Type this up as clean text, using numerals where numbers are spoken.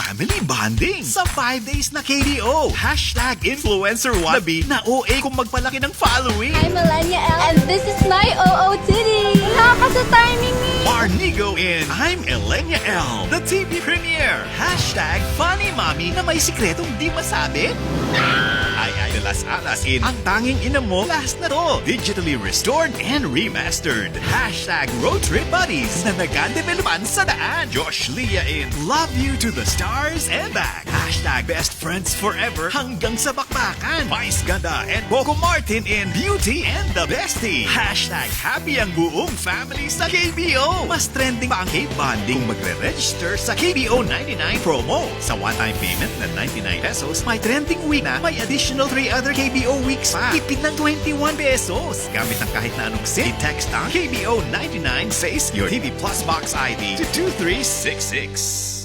family bonding sa 5 days na KBO. Hashtag influencer wannabe na OA kung magpalaki ng following. I'm Melania L. And this is my OOTD. Wala ka sa timing ni. Marnigo in I'm Elenia L. The TV premiere. Hashtag funny mommy na may sikretong di masabi. Ay de las Alas in Ang Tanging Ina Mo last na to. Digitally restored and remastered. Hashtag road trip buddies na nag-developan sa daan. Josh Leah in Love You to the Stars and Back. Hashtag best friends forever hanggang sa bakbakan. Vice Ganda and Coco Martin in Beauty and the Bestie. Hashtag happy ang buong family sa KBO. Mas trending pa ang K-bonding kung magre-register sa KBO 99 promo. Sa one-time payment na 99 pesos, may trending week na may additional 3 other KBO weeks pa. Tipid ng 21 pesos. Gamit ang kahit na anong SIM, text ang KBO 99 says your TV Plus box ID to 2366.